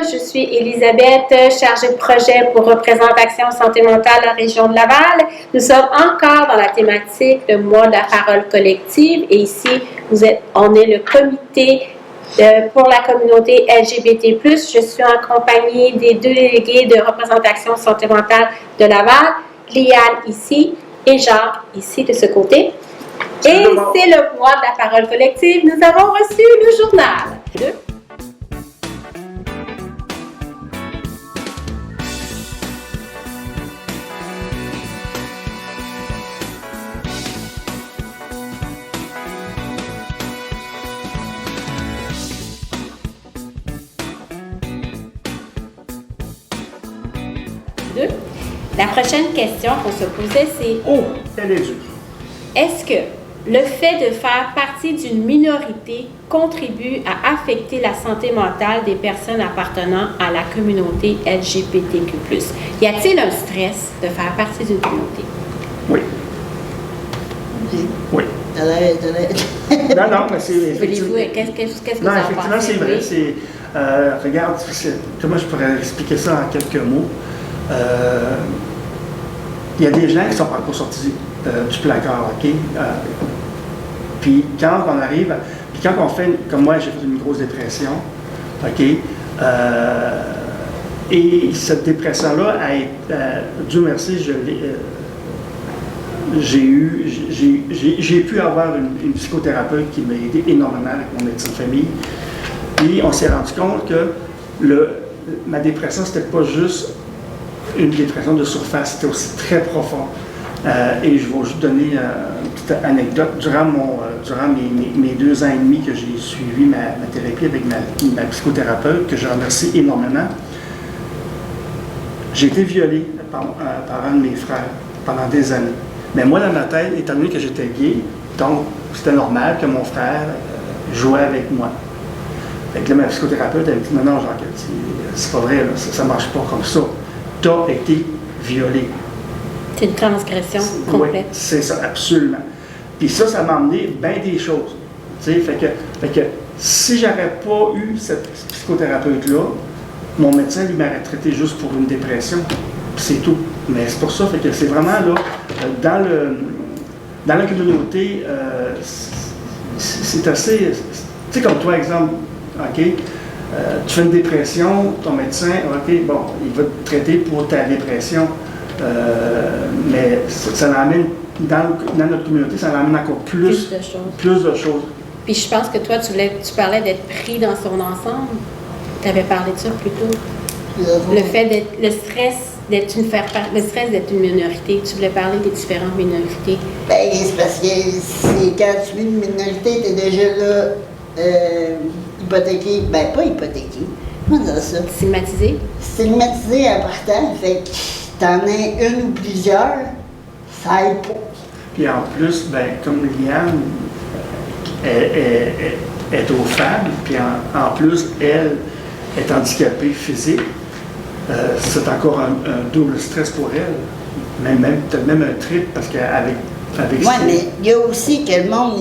je suis Elisabeth, chargée de projet pour représentation santé mentale à la région de Laval. Nous sommes encore dans la thématique le mois de la parole collective et ici, on est le comité pour la communauté LGBT+. Je suis en compagnie des deux délégués de représentation santé mentale de Laval, Liane ici et Jacques ici de ce côté. Et c'est le mois de la parole collective. Nous avons reçu le journal. La prochaine question qu'on se posait, c'est... Oh, elle est dure. Est-ce que le fait de faire partie d'une minorité contribue à affecter la santé mentale des personnes appartenant à la communauté LGBTQ+. Y a-t-il un stress de faire partie d'une communauté? Oui. Oui. Non, mais c'est... Voulez-vous, qu'est-ce que vous en pensez? Non, effectivement, c'est vrai. C'est, regarde, comment je pourrais expliquer ça en quelques mots? Il y a des gens qui ne sont pas encore sortis du placard, OK? Puis quand on arrive, puis quand on fait, comme moi, j'ai fait une grosse dépression, OK? Et cette dépression-là, Dieu merci, j'ai pu avoir une psychothérapeute qui m'a aidé énormément avec mon médecin de famille. Puis on s'est rendu compte que ma dépression, c'était pas juste une dépression de surface, c'était aussi très profond. Et je vais juste donner une petite anecdote. Durant mes 2 ans et demi que j'ai suivi ma thérapie avec ma psychothérapeute, que je remercie énormément, j'ai été violé par un de mes frères pendant des années. Mais moi, dans ma tête, étant donné que j'étais gay, donc c'était normal que mon frère jouait avec moi. Fait que là, ma psychothérapeute, elle me dit « Non, Jacques, c'est pas vrai, là, ça marche pas comme ça. Tu as été violé. » C'est une transgression complète. Oui, c'est ça, absolument. Puis ça m'a amené bien des choses. Tu sais, fait que si j'aurais pas eu cette psychothérapeute-là, mon médecin, lui, m'aurait traité juste pour une dépression. Puis c'est tout. Mais c'est pour ça, fait que c'est vraiment là, dans la communauté, c'est assez... Tu sais, comme toi, exemple, OK, tu fais une dépression, ton médecin, OK, bon, il va te traiter pour ta dépression. Mais ça l'amène, dans notre communauté, ça l'amène encore plus de choses. Puis je pense que toi, tu parlais d'être pris dans son ensemble. Tu avais parlé de ça plus tôt. Le fait d'être, le stress d'être une minorité. Tu voulais parler des différentes minorités. Bien, c'est parce que quand tu es une minorité, tu es déjà là hypothéqué. Ben, pas hypothéqué. Comment dire ça? Stigmatisé? Stigmatisé en partant. Fait que t'en as une ou plusieurs, ça aide pas. Puis en plus, ben, comme Liane est aux femmes, puis en plus, elle est handicapée physique, c'est encore un double stress pour elle. Peut-être même un trip, parce qu'avec oui, mais il y a aussi que le monde,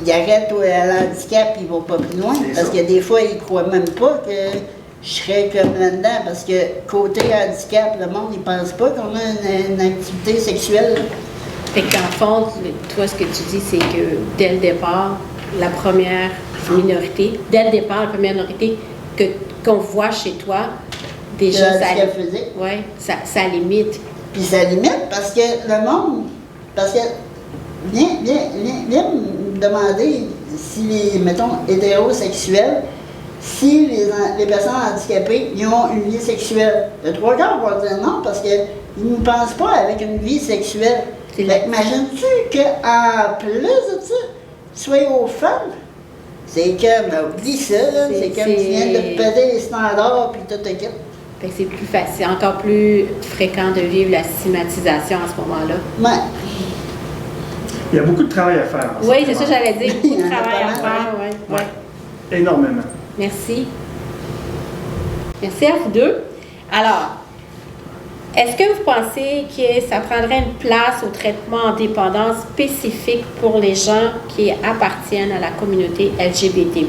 il arrête à l'handicap, il ne va pas plus loin. Parce que des fois, ils ne croient même pas que je serais comme là-dedans. Parce que côté handicap, le monde, il ne pense pas qu'on a une activité sexuelle. Fait qu'en fond, toi, ce que tu dis, c'est que dès le départ, la première minorité qu'on voit chez toi, déjà, ça limite. Puis ça limite parce que le monde, viens me demander si mettons, hétérosexuels, si les personnes handicapées, ils ont une vie sexuelle. Le 3 quarts vont dire non parce qu'ils ne pensent pas avec une vie sexuelle. Imagines-tu qu'en plus de ça, tu sois aux femmes? C'est comme, oublie ça, c'est comme tu viens de péter les standards puis tout est Fait que c'est plus facile, encore plus fréquent de vivre la stigmatisation à ce moment-là. Ouais. Il y a beaucoup de travail à faire. Oui, c'est ça que j'allais dire. Beaucoup de travail à faire, oui. Ouais. Énormément. Merci. Merci à vous deux. Alors, est-ce que vous pensez que ça prendrait une place au traitement en dépendance spécifique pour les gens qui appartiennent à la communauté LGBT+.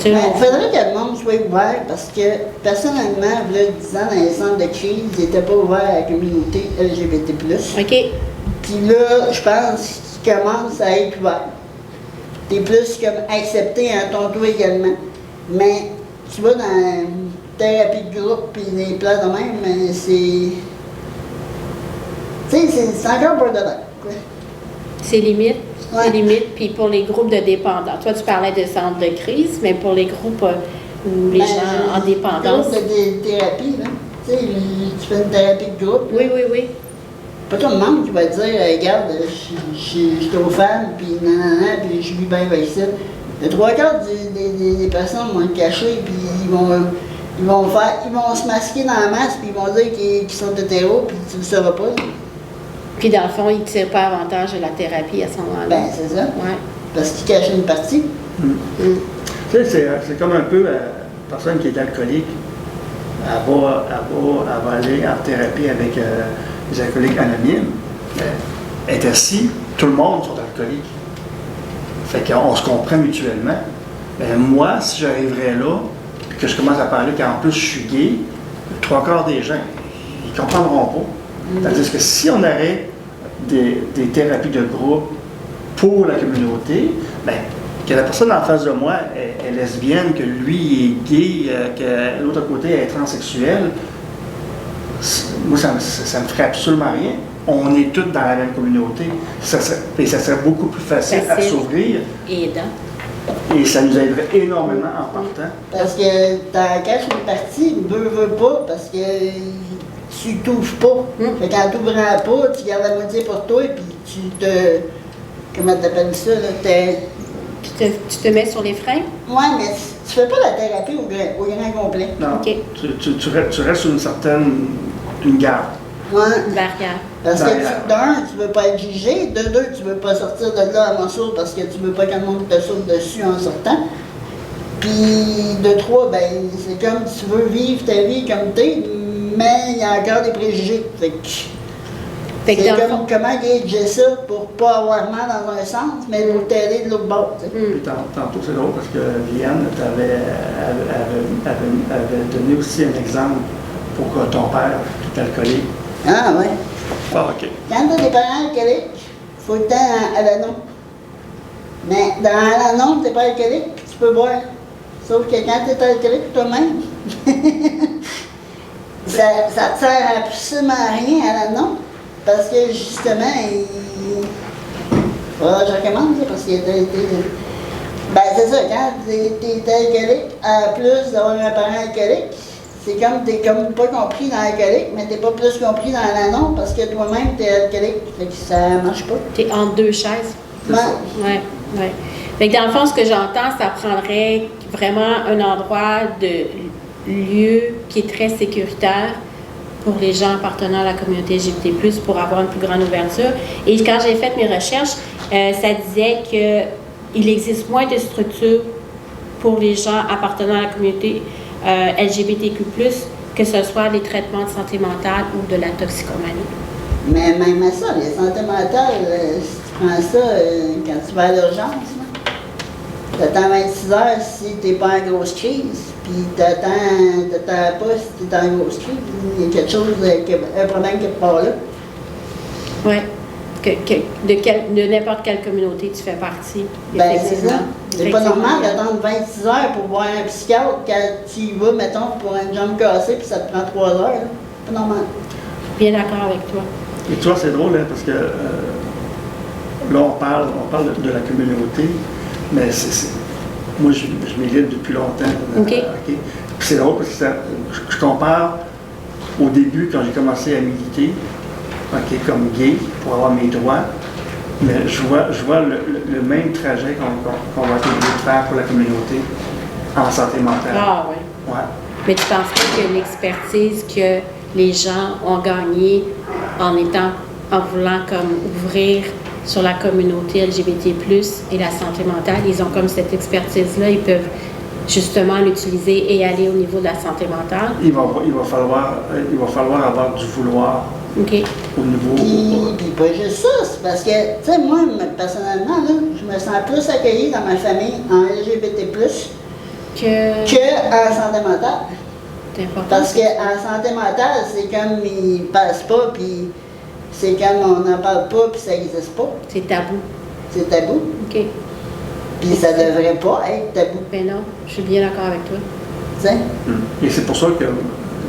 Tu vois, Il faudrait que le monde soit ouvert parce que, personnellement, il y a 10 ans, dans les centres de crise, ils n'étaient pas ouverts à la communauté LGBT+. OK. Puis là, je pense qu'ils commencent à être ouverts. T'es plus comme accepté à ton tour également. Mais tu vas dans une thérapie de groupe puis des places de même, mais c'est. Tu sais, c'est encore pas de quoi. C'est limite. Ouais. C'est limite. Puis pour les groupes de dépendants, toi, tu parlais de centres de crise, mais pour les groupes où les Ben, gens en dépendance. Groupe de thérapie, là. Tu sais, tu fais une thérapie de groupe. Oui, oui, oui. Pas tout le monde qui va te dire, regarde, je suis aux femmes, puis nanana, puis je vis bien avec ça. Le trois quarts des personnes vont le cacher, puis ils vont se masquer dans la masse, puis ils vont dire qu'ils sont hétéros, puis tu ne le sauras pas. Puis dans le fond, ils ne tirent pas avantage de la thérapie à ce moment-là. Ben, c'est ça. Ouais. Parce qu'ils cachent une partie. Tu sais, c'est comme un peu la personne qui est alcoolique. Elle va aller en thérapie avec les alcooliques anonymes. Elle est assise, tout le monde sont alcooliques. Fait qu'on se comprend mutuellement. Ben, moi, si j'arriverais là, puis que je commence à parler qu'en plus je suis gay, le trois quarts des gens, ils ne comprendront pas. Tandis que si on aurait des thérapies de groupe pour la communauté, ben, que la personne en face de moi est lesbienne, que lui est gay, que l'autre côté est transsexuel, moi, ça me ferait absolument rien. On est tous dans la même communauté. Ça serait beaucoup plus facile à s'ouvrir. Et aidant. Et ça nous aiderait énormément en partant. Parce que t'en caches une partie, veux pas, parce que tu t'ouvres pas. Fait qu'en t'ouvrant pas, tu gardes la moitié pour toi, puis tu te. Comment t'appelles ça, là? Tu te mets sur les freins? Ouais, mais tu fais pas la thérapie au grand complet. Non. OK. Tu restes sur une garde. Ouais. Une barrière. Parce que Derrière. d'un, tu veux pas être jugé, de deux, tu veux pas sortir de là à morceau parce que tu veux pas que le monde te saute dessus en sortant. Puis de trois, ben c'est comme tu veux vivre ta vie comme t'es, mais il y a encore des préjugés. Fait Fait que c'est dans le comme fond- comment gager ça pour pas avoir mal dans un sens, mais pour t'aider de l'autre bord. Tu sais. Puis tantôt, c'est drôle parce que Vianne avait donné aussi un exemple pour que ton père est alcoolique. Ah ouais. Ah, OK. Quand tu as des parents alcooliques, il faut le temps à l'anneau. Mais dans l'anneau, tu n'es pas alcoolique, puis tu peux boire. Sauf que quand tu es alcoolique toi-même, ça ne te sert absolument à rien à l'anneau. Parce que justement, je recommence parce que ben c'est ça, quand tu es alcoolique, en plus d'avoir un parent alcoolique, c'est comme tu n'es comme pas compris dans l'alcoolique, mais tu n'es pas plus compris dans l'anneau parce que toi-même tu es alcoolique. Fait que ça marche pas. Tu es entre deux chaises. Ouais. Ouais, ouais. Fait que dans le fond, ce que j'entends, ça prendrait vraiment un endroit de lieu qui est très sécuritaire pour les gens appartenant à la communauté LGBT+, pour avoir une plus grande ouverture. Et quand j'ai fait mes recherches, ça disait qu'il existe moins de structures pour les gens appartenant à la communauté LGBTQ+, que ce soit les traitements de santé mentale ou de la toxicomanie. Mais même à ça, les santé mentale, si tu prends ça quand tu vas à l'urgence, tu attends 26 heures si tu n'es pas en grosse crise, puis tu attends pas si tu es en grosse crise. Il y a quelque chose, un problème quelque part là. Oui. De n'importe quelle communauté tu fais partie. Ben, c'est ça. C'est pas Effectivement. normal d'attendre 26 heures pour voir un psychiatre quand tu y vas, mettons, pour une jambe cassée, puis ça te prend 3 heures. Là. C'est pas normal. Bien d'accord avec toi. Et tu vois, c'est drôle, hein, parce que là, on parle de la communauté, mais moi, je milite depuis longtemps. OK. Puis c'est drôle parce que je compare au début, quand j'ai commencé à militer, comme gay, pour avoir mes droits, mais je vois le même trajet qu'on va être obligé de faire pour la communauté en santé mentale. Ah oui. Ouais. Mais tu penses pas que l'expertise que les gens ont gagnée en voulant comme ouvrir sur la communauté LGBT+, et la santé mentale, ils ont comme cette expertise-là, ils peuvent justement l'utiliser et aller au niveau de la santé mentale? Il va falloir avoir du vouloir. OK. Au niveau. Puis pas juste ça, c'est parce que, tu sais, moi, personnellement, là, je me sens plus accueillie dans ma famille en LGBT+, Que à la santé mentale. C'est important. Parce qu'à la santé mentale, c'est comme ils passent pas, puis c'est comme on n'en parle pas, puis ça n'existe pas. C'est tabou. C'est tabou. OK. Puis ça devrait pas être tabou. Ben non, je suis bien d'accord avec toi. Tu sais? Et c'est pour ça que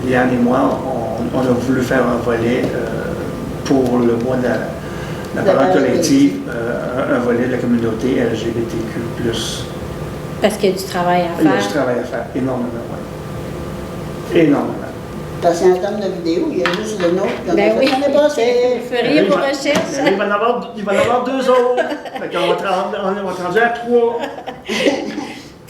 Liane et moi, on a voulu faire un volet pour le mois de la parole collective, un volet de la communauté LGBTQ+. Parce qu'il y a du travail à Il y a faire. du travail à faire, énormément, oui. Énormément. Parce qu'en termes de vidéo, il y a juste le nôtre qu'on Ben a oui. fait l'année passée. Vous feriez vos recherches. Il va en avoir 2 autres. Fait qu'on va te rendre à 3.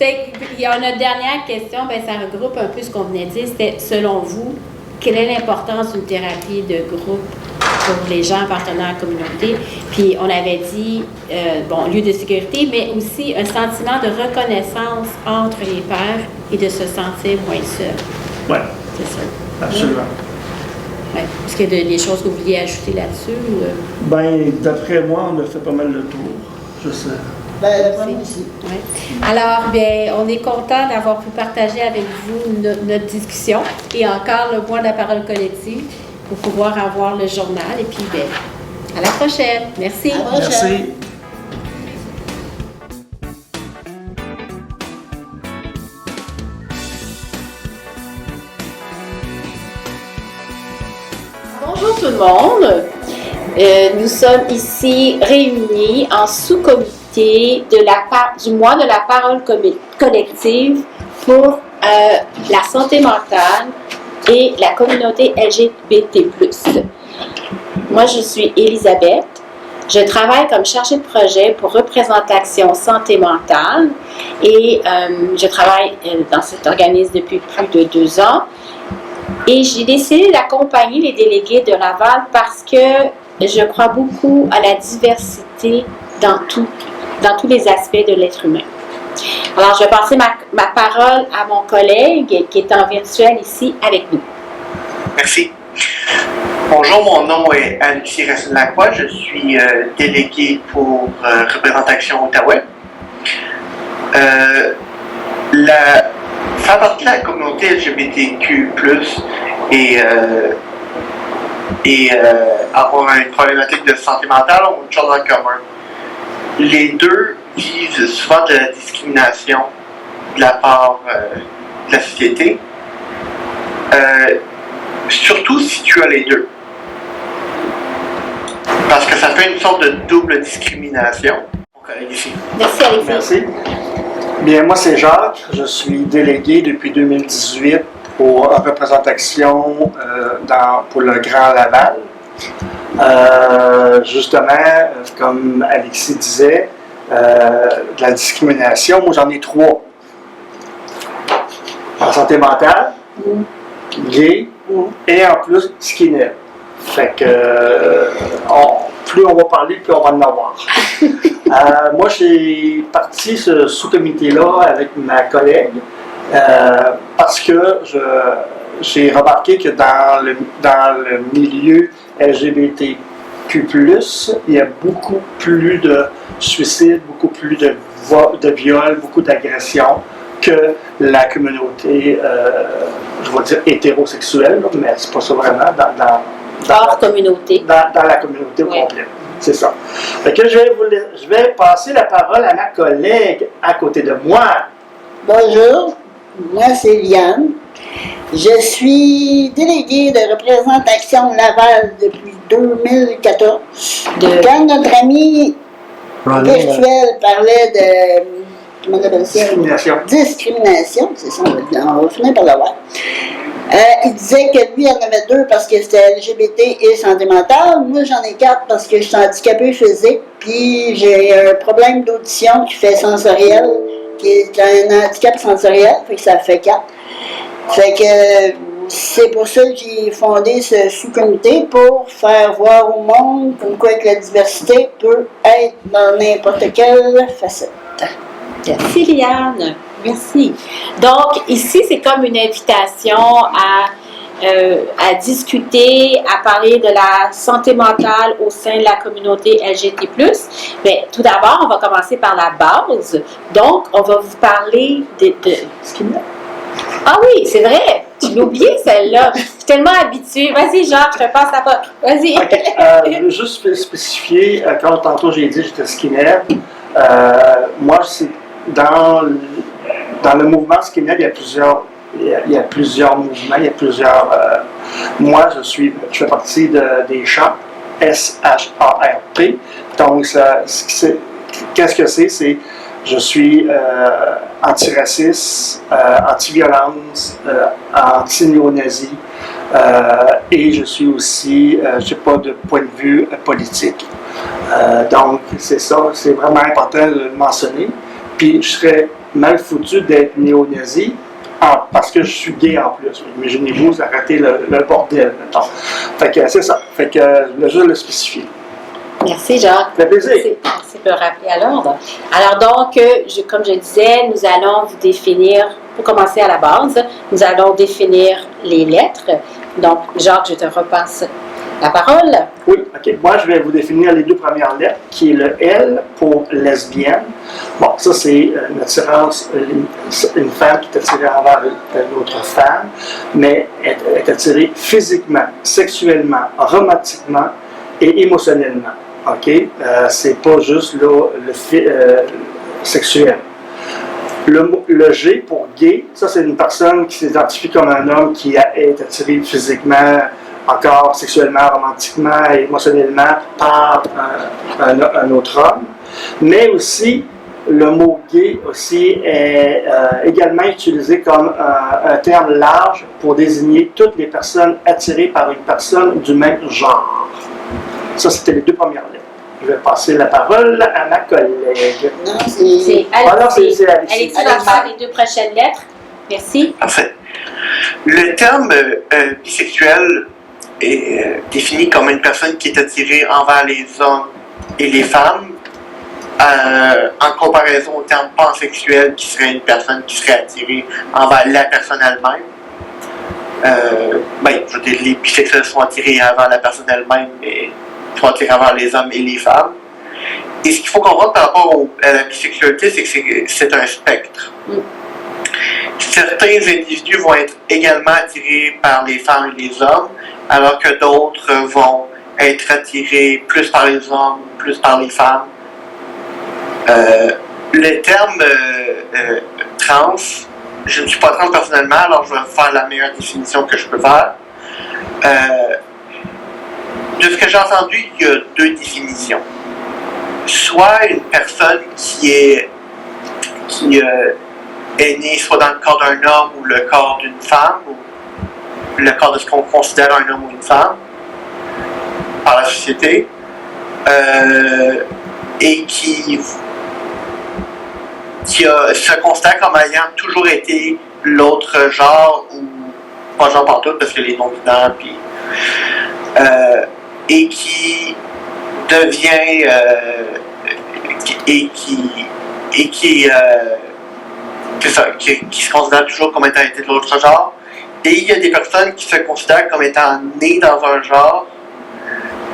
Il y a notre dernière question, ben, ça regroupe un peu ce qu'on venait de dire. C'était, selon vous, quelle est l'importance d'une thérapie de groupe pour les gens appartenant à la communauté? Puis on avait dit, lieu de sécurité, mais aussi un sentiment de reconnaissance entre les pairs et de se sentir moins seul. Oui, C'est ça. absolument. Ouais. Est-ce qu'il y a des choses que vous vouliez ajouter là-dessus? Ben, d'après moi, on a fait pas mal le tour. Je sais. Ben, le premier aussi. Ouais. Alors, bien, on est content d'avoir pu partager avec vous notre discussion et encore le mois de la parole collective pour pouvoir avoir le journal. Et puis, bien, à la prochaine. Merci. À la prochaine. Merci. Bonjour tout le monde. Nous sommes ici réunis en sous-comité du mois de la parole collective pour la santé mentale et la communauté LGBT+. Moi, je suis Elisabeth. Je travaille comme chargée de projet pour Représentation Santé Mentale et je travaille dans cet organisme depuis plus de 2 ans. Et j'ai décidé d'accompagner les délégués de Laval parce que je crois beaucoup à la diversité dans tous les aspects de l'être humain. Alors, je vais passer ma parole à mon collègue qui est en virtuel ici avec nous. Merci. Bonjour, mon nom est Alexis Racine-Lacroix. Je suis délégué pour Représentation Outaouais. Faire partie de la communauté LGBTQ+, et avoir une problématique de santé mentale ont une chose en commun. Les deux vivent souvent de la discrimination de la part de la société, surtout si tu as les deux. Parce que ça fait une sorte de double discrimination. Mon collègue ici. Merci Alexis. Merci. Bien, moi, c'est Jacques. Je suis délégué depuis 2018 pour représentation pour le Grand Laval. Justement, comme Alexis disait, de la discrimination, moi, j'en ai 3. En santé mentale, gay et en plus skinhead. Fait que plus on va parler, plus on va en avoir. Moi, j'ai parti ce sous-comité-là avec ma collègue parce que j'ai remarqué que dans le milieu LGBTQ+, il y a beaucoup plus de suicides, beaucoup plus de viols, beaucoup d'agressions que la communauté, je vais dire hétérosexuelle, mais c'est pas ça vraiment, Hors communauté. Dans la communauté au complet. C'est ça. Fait que je vais passer la parole à ma collègue à côté de moi. Bonjour, moi c'est Liane. Je suis déléguée de représentation Laval depuis 2014. Quand notre ami virtuel parlait de comment on appelle ça? Discrimination, c'est ça, on va finir par l'avoir. Il disait que lui, il en avait 2 parce que c'était LGBT et santé mentale. Moi, j'en ai 4 parce que je suis handicapée physique. Puis j'ai un problème d'audition qui fait sensoriel, qui est un handicap sensoriel, fait que ça fait 4. Fait que c'est pour ça que j'ai fondé ce sous-comité pour faire voir au monde comme quoi que la diversité peut être dans n'importe quelle facette. Merci Liane. Merci. Donc, ici, c'est comme une invitation à à discuter, à parler de la santé mentale au sein de la communauté LGBT+. Mais tout d'abord, on va commencer par la base. Donc, on va vous parler de... Ah oui, c'est vrai! Tu l'as oublié, celle-là. Je suis tellement habituée. Vas-y, Jacques, je te passe la porte. Vas-y. Okay. Je veux juste spécifier, quand tantôt j'ai dit que j'étais skinhead, moi, c'est dans le mouvement skinhead, il y a plusieurs mouvements, il y a plusieurs... moi, je fais partie des CHARP, S-H-A-R-P. Donc, qu'est-ce que c'est? Je suis antiraciste, anti-violence, anti-néo-nazi et je suis aussi, je n'ai pas de point de vue politique. Donc, c'est ça, c'est vraiment important de le mentionner. Puis, je serais mal foutu d'être néo-nazi parce que je suis gay en plus. Imaginez-vous, arrêtez le bordel, mettons. Fait que c'est ça. Fait que je voulais juste le spécifier. Merci, Jacques. Ça fait plaisir. Merci de me rappeler à l'ordre. Alors donc, comme je disais, nous allons vous définir, pour commencer à la base, nous allons définir les lettres. Donc, Jacques, je te repasse la parole. Oui, OK. Moi, je vais vous définir les deux premières lettres, qui est le L pour lesbienne. Bon, ça, c'est une attirance, une femme qui est attirée envers une autre femme, mais est attirée physiquement, sexuellement, romantiquement et émotionnellement. OK? C'est pas juste le sexuel. Le G pour gay, ça c'est une personne qui s'identifie comme un homme qui est attiré physiquement, encore sexuellement, romantiquement et émotionnellement par un autre homme. Mais aussi, le mot gay aussi est également utilisé comme un terme large pour désigner toutes les personnes attirées par une personne du même genre. Ça, c'était les deux premières lettres. Je vais passer la parole à ma collègue. Non, c'est Alexis. Alexis. Alexis va faire les deux prochaines lettres. Merci. Parfait. Le terme bisexuel est défini comme une personne qui est attirée envers les hommes et les femmes, en comparaison au terme pansexuel qui serait une personne qui serait attirée envers la personne elle-même. Je veux dire, les bisexuels sont attirés envers la personne elle-même, mais sont attirés envers les hommes et les femmes. Et ce qu'il faut comprendre par rapport à la bisexualité, c'est que c'est un spectre. Certains individus vont être également attirés par les femmes et les hommes, alors que d'autres vont être attirés plus par les hommes, plus par les femmes. Le terme trans, je ne suis pas trans personnellement, alors je vais faire la meilleure définition que je peux faire. De ce que j'ai entendu, il y a deux définitions. Soit une personne qui est née soit dans le corps d'un homme ou le corps d'une femme, ou le corps de ce qu'on considère un homme ou une femme par la société, et qui se considère comme ayant toujours été l'autre genre, ou pas genre partout parce que les non-binaires, puis et qui devient qui se considère toujours comme étant été de l'autre genre. Et il y a des personnes qui se considèrent comme étant nées dans un genre,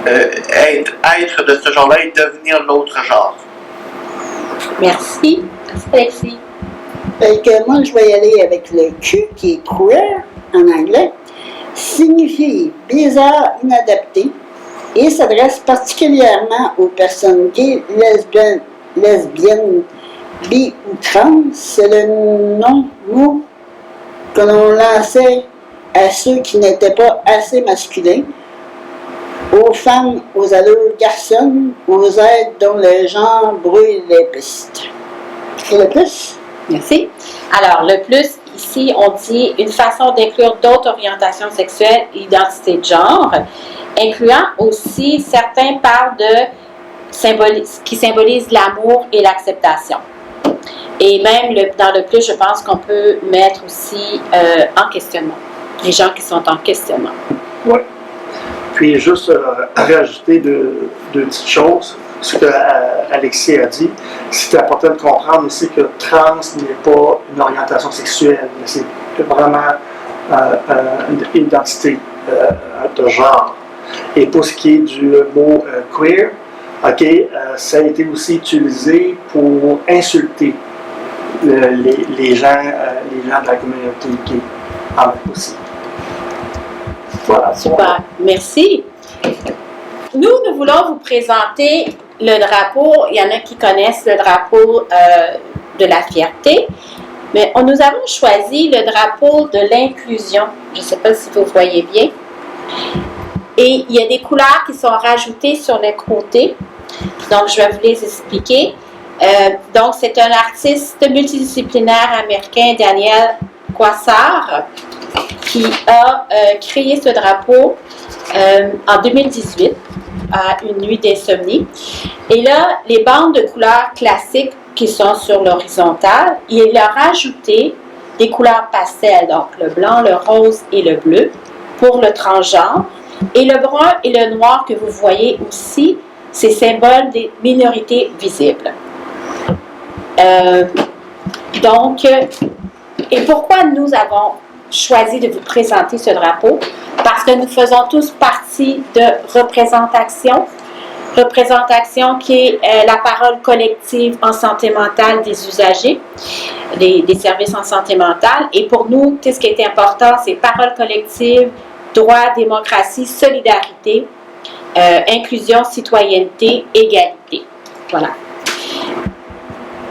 être de ce genre-là et devenir l'autre genre. Merci. Alexis. Fait que moi, je vais y aller avec le Q, qui est queer, en anglais, signifie bizarre, inadapté, et s'adresse particulièrement aux personnes gays, lesbiennes, bi ou trans. C'est le nom-mot que l'on lançait à ceux qui n'étaient pas assez masculins, aux femmes, aux allures garçonnes, aux êtres dont le genre brouille les pistes. Et le plus? Merci. Alors, le plus, ici, on dit une façon d'inclure d'autres orientations sexuelles et identités de genre, incluant aussi, certains parlent de qui symbolisent l'amour et l'acceptation. Et même dans le plus, je pense qu'on peut mettre aussi en questionnement, les gens qui sont en questionnement. Oui. Puis juste rajouter deux petites choses. Ce que Alexis a dit, c'est important de comprendre aussi que trans n'est pas une orientation sexuelle, mais c'est vraiment identité de genre. Et pour ce qui est du mot queer, ça a été aussi utilisé pour insulter les gens de la communauté gay aussi. Voilà. Super, merci. Nous voulons vous présenter le drapeau. Il y en a qui connaissent le drapeau de la fierté, mais nous avons choisi le drapeau de l'inclusion. Je ne sais pas si vous voyez bien. Et il y a des couleurs qui sont rajoutées sur les côtés. Donc, je vais vous les expliquer. Donc, c'est un artiste multidisciplinaire américain, Daniel Quasar, qui a créé ce drapeau en 2018, à une nuit d'insomnie. Et là, les bandes de couleurs classiques qui sont sur l'horizontale, il a rajouté des couleurs pastel, donc le blanc, le rose et le bleu, pour le transgenre. Et le brun et le noir que vous voyez aussi, c'est symbole des minorités visibles. Et pourquoi nous avons choisi de vous présenter ce drapeau? Parce que nous faisons tous partie de représentation. Représentation qui est la parole collective en santé mentale des usagers, des services en santé mentale. Et pour nous, ce qui est important, c'est parole collective, droit, démocratie, solidarité, inclusion, citoyenneté, égalité. Voilà.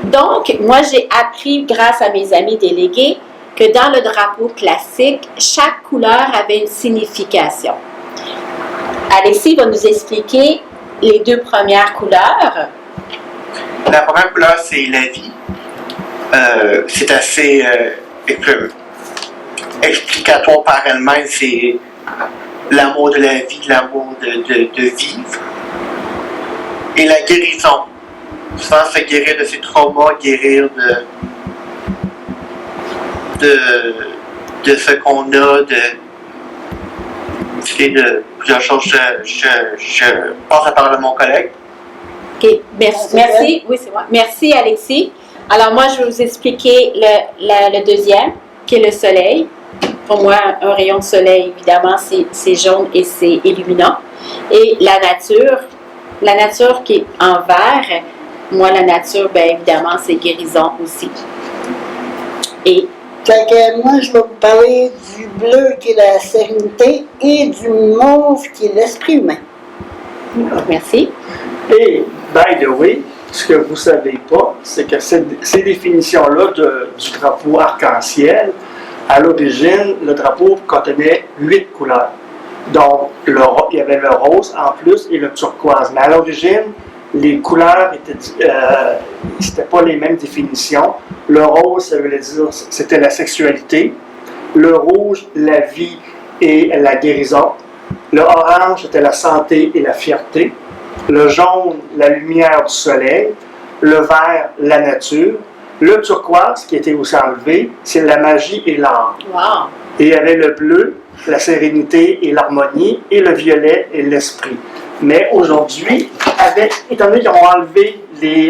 Donc, moi, j'ai appris, grâce à mes amis délégués, que dans le drapeau classique, chaque couleur avait une signification. Alexis va nous expliquer les deux premières couleurs. La première couleur, c'est la vie. C'est assez explicatoire par elle-même. C'est l'amour de la vie, l'amour de vivre. Et la guérison. Souvent, se guérir de ses traumas, guérir de ce qu'on a, de plusieurs choses. Je passe la parole à mon collègue. OK. Merci. Oui, c'est moi. Merci, Alexis. Alors, moi, je vais vous expliquer le deuxième, qui est le soleil. Pour moi, un rayon de soleil, évidemment, c'est jaune et c'est illuminant. Et la nature qui est en vert, moi, la nature, bien évidemment, c'est guérison aussi. Et moi, je vais vous parler du bleu qui est la sérénité et du mauve qui est l'esprit humain. Merci. Et, by the way, ce que vous ne savez pas, c'est que ces définitions-là du drapeau arc-en-ciel, à l'origine, le drapeau contenait 8 couleurs. Donc, il y avait le rose en plus et le turquoise. Mais à l'origine, les couleurs c'était pas les mêmes définitions. Le rose, ça voulait dire c'était la sexualité. Le rouge, la vie et la guérison. Le orange, c'était la santé et la fierté. Le jaune, la lumière du soleil. Le vert, la nature. Le turquoise, qui était aussi enlevé, c'est la magie et l'art. Wow. Et il y avait le bleu, la sérénité et l'harmonie, et le violet et l'esprit. Mais aujourd'hui, étant donné qu'ils ont enlevé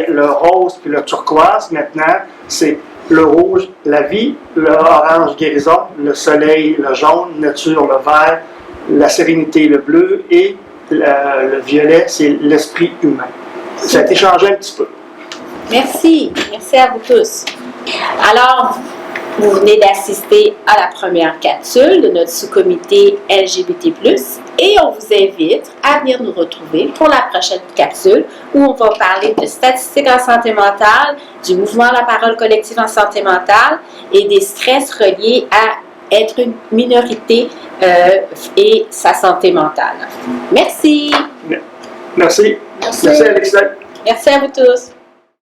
le rose et le turquoise, maintenant, c'est le rouge, la vie, le orange, guérison, le soleil, le jaune, nature, le vert, la sérénité, le bleu, et le violet, c'est l'esprit humain. Ça a été changé un petit peu. Merci. Merci à vous tous. Alors, vous venez d'assister à la première capsule de notre sous-comité LGBT+, et on vous invite à venir nous retrouver pour la prochaine capsule où on va parler de statistiques en santé mentale, du mouvement La Parole collective en santé mentale et des stress reliés à être une minorité et sa santé mentale. Merci. Merci. Merci Alexis. Merci à vous tous.